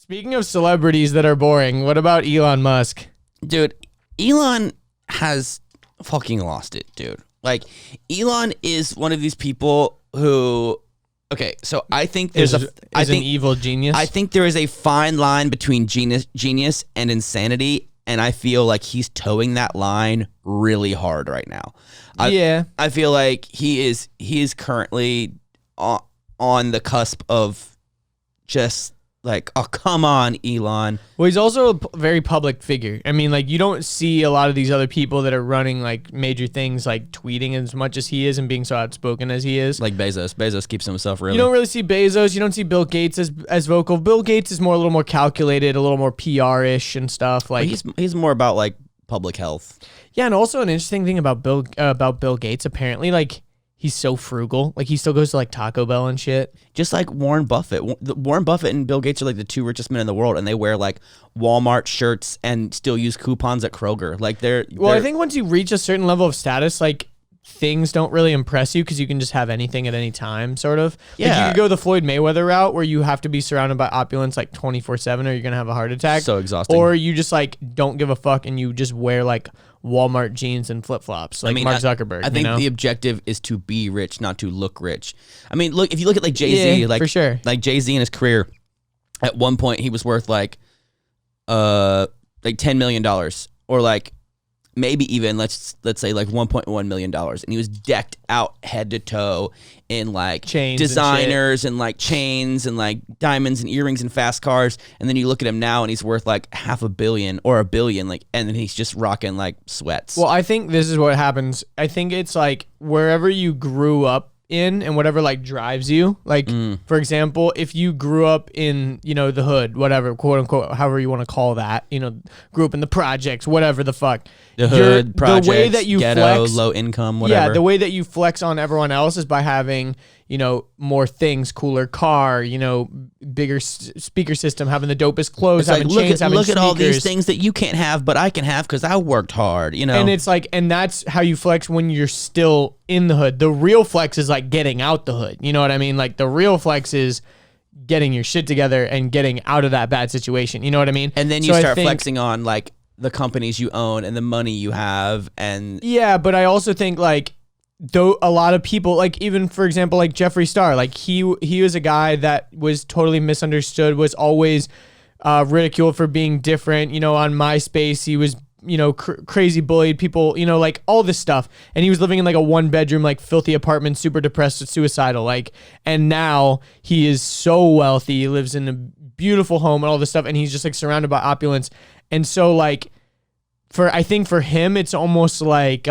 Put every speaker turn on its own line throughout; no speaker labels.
Speaking of celebrities that are boring, what about Elon Musk?
Dude, Elon has fucking lost it, dude. Like, Elon is one of these people who... Okay, so I think there's
Is an evil genius.
I think there is a fine line between genius and insanity, and I feel like he's towing that line really hard right now. I feel like he is currently on the cusp of just like, oh, come on, Elon.
Well, he's also a very public figure. I mean, like, you don't see a lot of these other people that are running like major things like tweeting as much as he is and being so outspoken as he is.
Like Bezos. Bezos keeps himself really.
You don't really see Bezos. You don't see Bill Gates as vocal. Bill Gates is a little more calculated, a little more PR-ish and stuff. Like
he's more about like public health.
Yeah, and also an interesting thing about Bill Gates, apparently, like, he's so frugal. Like, he still goes to like Taco Bell and shit.
Just like Warren Buffett. Warren Buffett and Bill Gates are like the two richest men in the world, and they wear like Walmart shirts and still use coupons at Kroger. Like
Well, I think once you reach a certain level of status, like, things don't really impress you because you can just have anything at any time, sort of.
Yeah.
Like, you could go the Floyd Mayweather route where you have to be surrounded by opulence like 24/7 or you're gonna have a heart attack.
So exhausting.
Or you just like don't give a fuck and you just wear like Walmart jeans and flip flops, like Mark Zuckerberg.
I think the objective is to be rich, not to look rich. I mean, look, if you look at like Jay-Z, like
for sure,
like Jay-Z in his career, at one point he was worth like $10 million, or like maybe even let's say like $1.1 million, and he was decked out head to toe in like
chains
designers and like chains and like diamonds and earrings and fast cars. And then you look at him now and he's worth like $500 million or $1 billion, like, and then he's just rocking like sweats.
Well, I think this is what happens. I think it's like wherever you grew up in and whatever like drives you, like for example, if you grew up in, you know, the hood, whatever, quote unquote, however you want to call that, you know, grew up in the projects, whatever the fuck,
the hood, projects,
the way that you
ghetto,
flex,
low income, whatever.
Yeah, the way that you flex on everyone else is by having, you know, more things, cooler car, you know, bigger speaker system, having the dopest clothes,
it's
having
like,
chains, having
look at all these
sneakers.
things that you can't have, but I can have because I worked hard, you know.
And it's like, and that's how you flex when you're still in the hood. The real flex is like getting out the hood. You know what I mean? Like the real flex is getting your shit together and getting out of that bad situation. You know what I mean?
And then you start flexing on like the companies you own and the money you have. And
yeah, but I also think like, though a lot of people, like even for example like Jeffree Star, like he was a guy that was totally misunderstood, was always ridiculed for being different. You know, on MySpace he was, you know, crazy bullied, people, you know, like all this stuff, and he was living in like a 1-bedroom like filthy apartment, super depressed, suicidal, like, and now he is so wealthy, he lives in a beautiful home and all this stuff, and he's just like surrounded by opulence. And so like I think for him it's almost like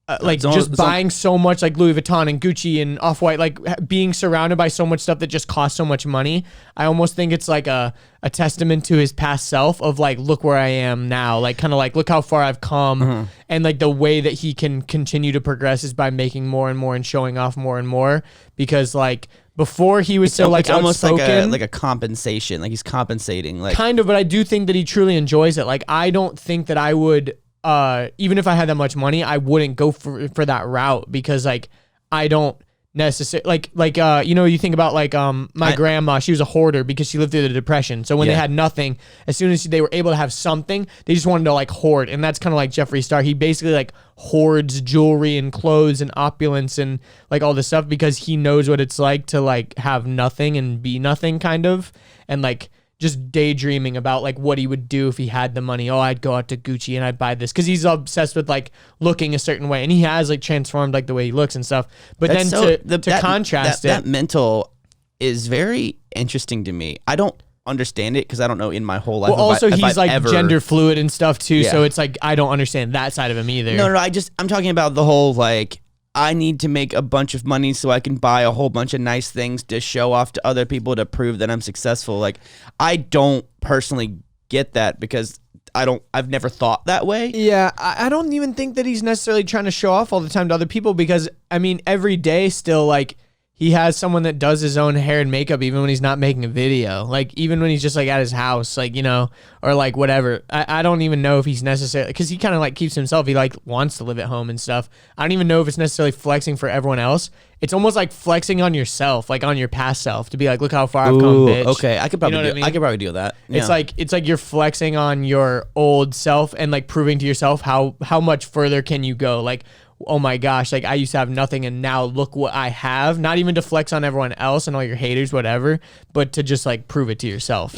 just buying so much like Louis Vuitton and Gucci and Off-White, like being surrounded by so much stuff that just costs so much money. I almost think it's like a testament to his past self of like, look where I am now, like kind of like, look how far I've come. And like the way that he can continue to progress is by making more and more and showing off more and more, because like before he was so like
almost
outspoken,
like a compensation, like he's compensating, like
kind of, but I do think that he truly enjoys it. Like I don't think that I would, even if I had that much money, I wouldn't go for that route, because like I don't necessarily like you know, you think about like my grandma, she was a hoarder because she lived through the Depression. So when they had nothing, as soon as they were able to have something, they just wanted to like hoard. And that's kind of like Jeffree Star. He basically like hoards jewelry and clothes and opulence and like all this stuff because he knows what it's like to like have nothing and be nothing, kind of, and like just daydreaming about like what he would do if he had the money. Oh, I'd go out to Gucci and I'd buy this, because he's obsessed with like looking a certain way, and he has like transformed like the way he looks and stuff. But
that's
then to contrast it,
that mental is very interesting to me. I don't understand it because I don't know in my whole life.
Well, also he's like
ever...
gender fluid and stuff too, so it's like I don't understand that side of him either.
No, I'm talking about the whole like, I need to make a bunch of money so I can buy a whole bunch of nice things to show off to other people to prove that I'm successful. Like, I don't personally get that because I've never thought that way.
Yeah, I don't even think that he's necessarily trying to show off all the time to other people, because I mean, every day still, like, he has someone that does his own hair and makeup even when he's not making a video. Like, even when he's just, like, at his house, like, you know, or, like, whatever. I don't even know if he's necessarily, because he kind of, like, keeps himself. He, like, wants to live at home and stuff. I don't even know if it's necessarily flexing for everyone else. It's almost like flexing on yourself, like, on your past self, to be like, look how far I've come, bitch.
Okay, I could probably I could probably do that.
Yeah. It's like you're flexing on your old self and, like, proving to yourself how much further can you go. Like, oh my gosh, like I used to have nothing and now look what I have. Not even to flex on everyone else and all your haters, whatever, but to just like prove it to yourself,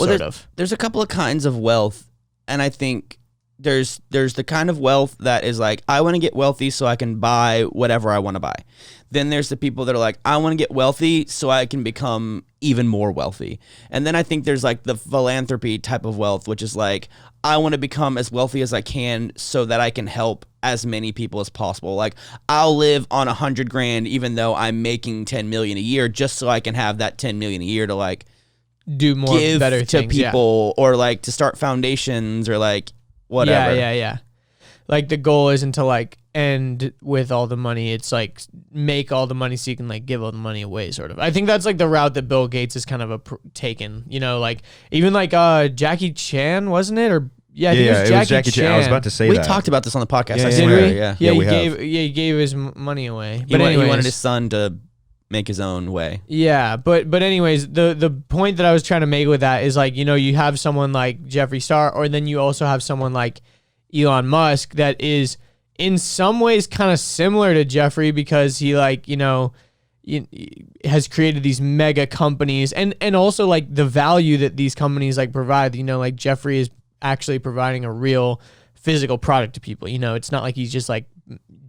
There's a couple of kinds of wealth, and I think there's the kind of wealth that is like, I want to get wealthy so I can buy whatever I want to buy. Then there's the people that are like, I want to get wealthy so I can become even more wealthy. And then I think there's like the philanthropy type of wealth, which is like, I want to become as wealthy as I can so that I can help as many people as possible. Like, I'll live on $100,000 even though I'm making 10 million a year, just so I can have that 10 million a year to like
do more
give
better
to
things,
people, or like to start foundations or like whatever.
Yeah. Like, the goal isn't to like end with all the money. It's like make all the money so you can like give all the money away, sort of. I think that's like the route that Bill Gates is kind of taken. You know, like even like Jackie Chan, wasn't it? Or I think
it was Jackie Chan. I was about to say
we
that.
We talked about this on the podcast. I
swear.
Did
we? Yeah, he gave his money away. But
he wanted his son to make his own way.
Yeah, but anyways, the point that I was trying to make with that is like, you know, you have someone like Jeffree Star, or then you also have someone like Elon Musk that is in some ways kind of similar to Jeffrey, because he like, you know, has created these mega companies, and also like the value that these companies like provide. You know, like Jeffrey is actually providing a real physical product to people. You know, it's not like he's just like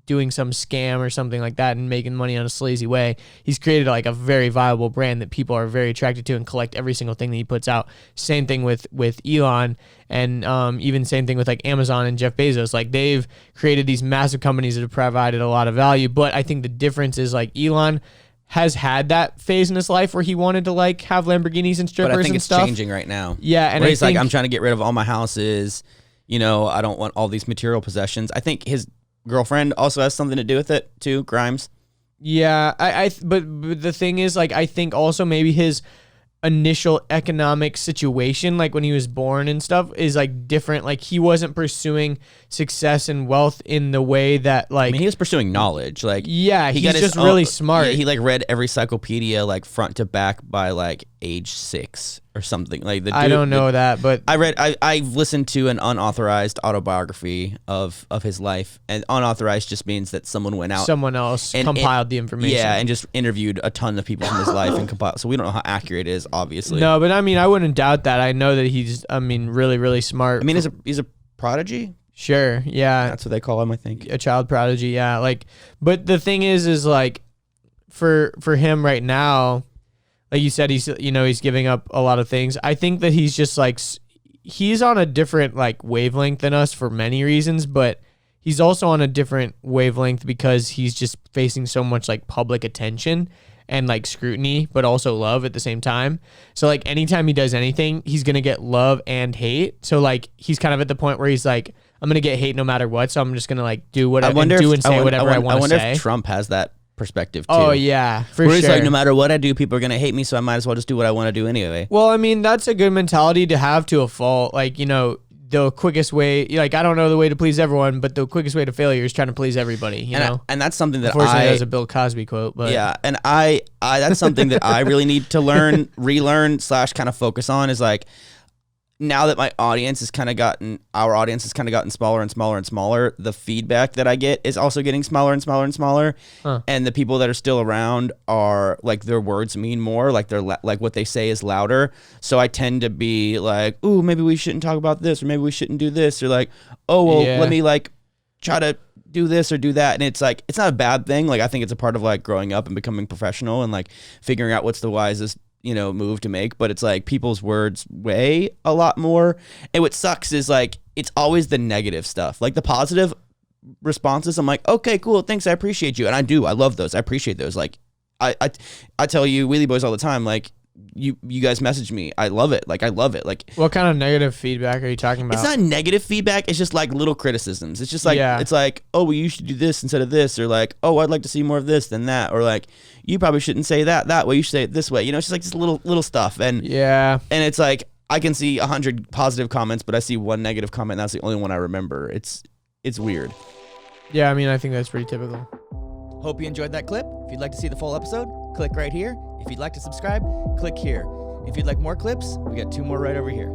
doing some scam or something like that and making money on a sleazy way. He's created like a very viable brand that people are very attracted to and collect every single thing that he puts out. Same thing with Elon, and even same thing with like Amazon and Jeff Bezos. Like, they've created these massive companies that have provided a lot of value. But I think the difference is like Elon has had that phase in his life where he wanted to like have Lamborghinis and strippers and stuff. But I think it's
changing right now.
Yeah, and
he's like, I'm trying to get rid of all my houses. You know, I don't want all these material possessions. I think his girlfriend also has something to do with it too, Grimes.
Yeah, but the thing is, like, I think also maybe his initial economic situation, like when he was born and stuff, is like different. Like, he wasn't pursuing success and wealth in the way that like, I mean,
he was pursuing knowledge. Like,
yeah, he's just really smart.
Yeah, he like read every encyclopedia like front to back by like age 6 or something. Like, the dude,
I don't know that, but
I've listened to an unauthorized autobiography of his life, and unauthorized just means that someone else
compiled the information.
Yeah, and just interviewed a ton of people from his life and compiled. So we don't know how accurate it is, obviously.
No, but I mean, I wouldn't doubt that. I know that he's, I mean, really, really smart.
I mean, he's a prodigy.
Sure, yeah.
That's what they call him, I think.
A child prodigy, yeah. Like, but the thing is like, for him right now, like you said, he's giving up a lot of things. I think that he's just like, he's on a different like wavelength than us for many reasons, but he's also on a different wavelength because he's just facing so much like public attention and like scrutiny, but also love at the same time. So like anytime he does anything, he's going to get love and hate. So like he's kind of at the point where he's like, I'm going to get hate no matter what. So I'm just going to like do whatever I want to say. I wonder
if Trump has that perspective too.
Oh yeah, for sure.
Where he's like, no matter what I do, people are gonna hate me, so I might as well just do what I want to do anyway.
Well, I mean, that's a good mentality to have to a fault. Like, you know, the quickest way, like, I don't know the way to please everyone, but the quickest way to failure is trying to please everybody. You know,
and that's something that
unfortunately that was a Bill Cosby quote. But
yeah, and I that's something that I really need to relearn / kind of focus on, is like, now that our audience has kind of gotten smaller and smaller and smaller, the feedback that I get is also getting smaller and smaller and smaller. And the people that are still around are like, their words mean more, like they're like what they say is louder. So I tend to be like, ooh, maybe we shouldn't talk about this, or maybe we shouldn't do this, or like, oh, well, let me like try to do this or do that. And it's like, it's not a bad thing. Like, I think it's a part of like growing up and becoming professional and like figuring out what's the wisest, you know, move to make. But it's like, people's words weigh a lot more. And what sucks is like, it's always the negative stuff. Like, the positive responses, I'm like, okay, cool, thanks, I appreciate you. And I love those. I appreciate those. Like, I tell you Wheelie Boys all the time, like, you guys message me. I love it. Like, I love it. Like,
what kind of negative feedback are you talking about?
It's not negative feedback. It's just like little criticisms. It's just like, It's like, oh, well, you should do this instead of this, or like, oh, I'd like to see more of this than that, or like, you probably shouldn't say that way. You should say it this way. You know, it's just like just little stuff. And
yeah,
and it's like I can see 100 positive comments, but I see one negative comment. And that's the only one I remember. It's weird.
Yeah, I mean, I think that's pretty typical.
Hope you enjoyed that clip. If you'd like to see the full episode, click right here. If you'd like to subscribe, click here. If you'd like more clips, we got 2 more right over here.